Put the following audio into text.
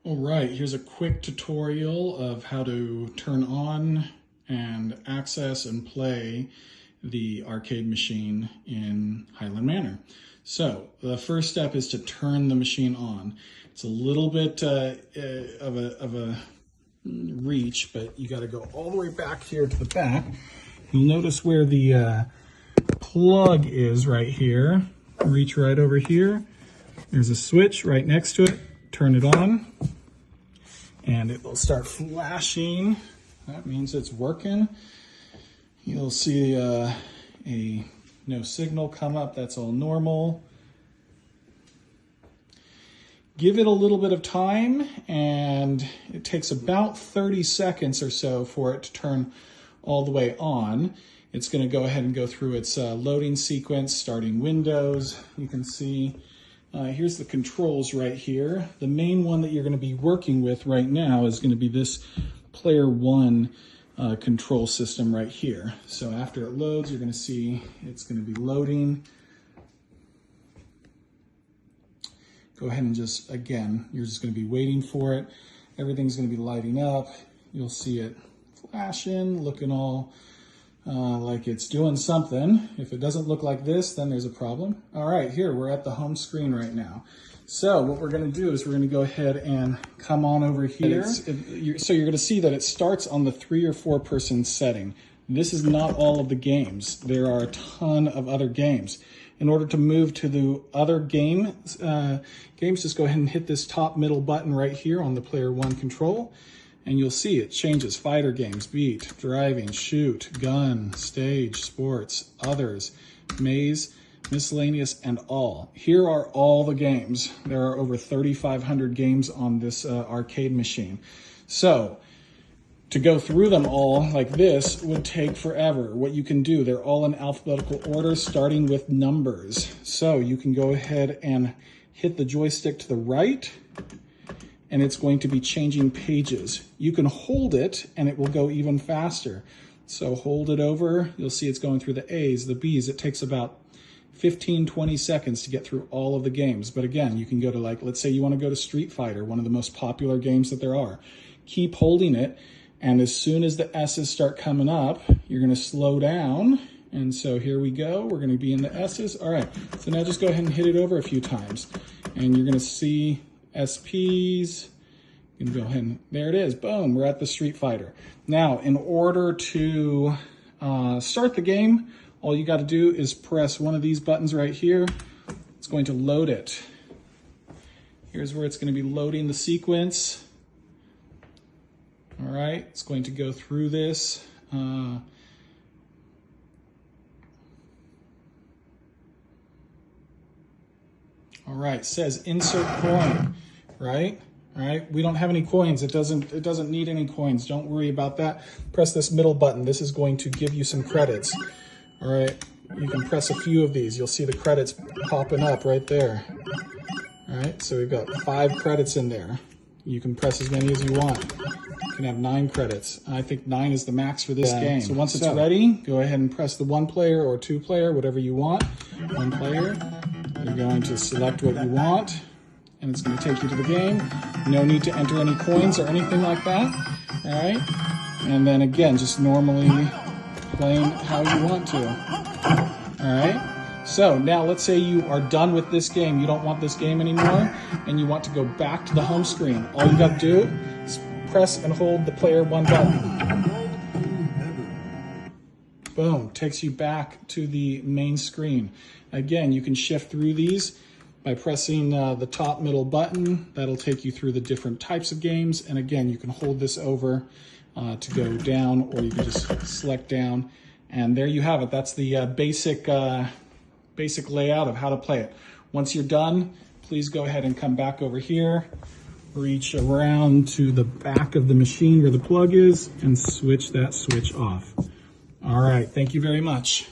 All right, here's a quick tutorial of how to turn on and access and play the arcade machine in Highland Manor. So the first step is to turn the machine on. It's a little bit of a reach, but you got to go all the way back here to the back. You'll notice where the plug is right here. Reach right over here. There's a switch right next to it. Turn it on and it will start flashing. That means it's working. You'll see a no signal come up. That's all normal. Give it a little bit of time, and it takes about 30 seconds or so for it to turn all the way on. It's going to go ahead and go through its loading sequence, starting Windows. You can see here's the controls right here. The main one that you're going to be working with right now is going to be this Player 1 control system right here. So after it loads, you're going to see it's going to be loading. Go ahead and just, again, you're just going to be waiting for it. Everything's going to be lighting up. You'll see it flashing, looking all like it's doing something. If it doesn't look like this, then there's a problem. All right, here, we're at the home screen right now. So what we're going to do is we're going to go ahead and come on over here. So you're going to see that it starts on the 3 or 4 person setting. This is not all of the games. There are a ton of other games. In order to move to the other games, just go ahead and hit this top middle button right here on the Player 1 control, and you'll see it changes: fighter games, beat, driving, shoot, gun, stage, sports, others, maze, miscellaneous, and all. Here are all the games. There are over 3,500 games on this arcade machine. So to go through them all like this would take forever. What you can do, they're all in alphabetical order, starting with numbers. So you can go ahead and hit the joystick to the right, and it's going to be changing pages. You can hold it and it will go even faster. So hold it over, you'll see it's going through the A's, the B's. It takes about 15-20 seconds to get through all of the games. But again, you can go to, like, let's say you want to go to Street Fighter, one of the most popular games that there are. Keep holding it, and as soon as the S's start coming up, you're going to slow down. And so here we go. We're going to be in the S's. All right, so now just go ahead and hit it over a few times, and you're going to see SPs. You can go ahead and there it is. Boom, we're at the Street Fighter. Now, in order to start the game, all you got to do is press one of these buttons right here. It's going to load it. Here's where it's going to be loading the sequence. All right, it's going to go through this. All right, it says insert coin, right? All right, we don't have any coins. It doesn't need any coins. Don't worry about that. Press this middle button. This is going to give you some credits. All right, you can press a few of these. You'll see the credits popping up right there. All right, so we've got 5 credits in there. You can press as many as you want. You can have 9 credits. I think 9 is the max for this game. So once it's ready, go ahead and press the 1 player or 2 player, whatever you want. 1 player. You're going to select what you want, and it's going to take you to the game. No need to enter any coins or anything like that. All right. And then again, just normally playing how you want to. All right. So now let's say you are done with this game. You don't want this game anymore, and you want to go back to the home screen. All you got to do is press and hold the Player 1 button. Boom, takes you back to the main screen. Again, you can shift through these by pressing the top middle button. That'll take you through the different types of games. And again, you can hold this over to go down, or you can just select down. And there you have it. That's the basic layout of how to play it. Once you're done, please go ahead and come back over here, reach around to the back of the machine where the plug is, and switch that switch off. All right, thank you very much.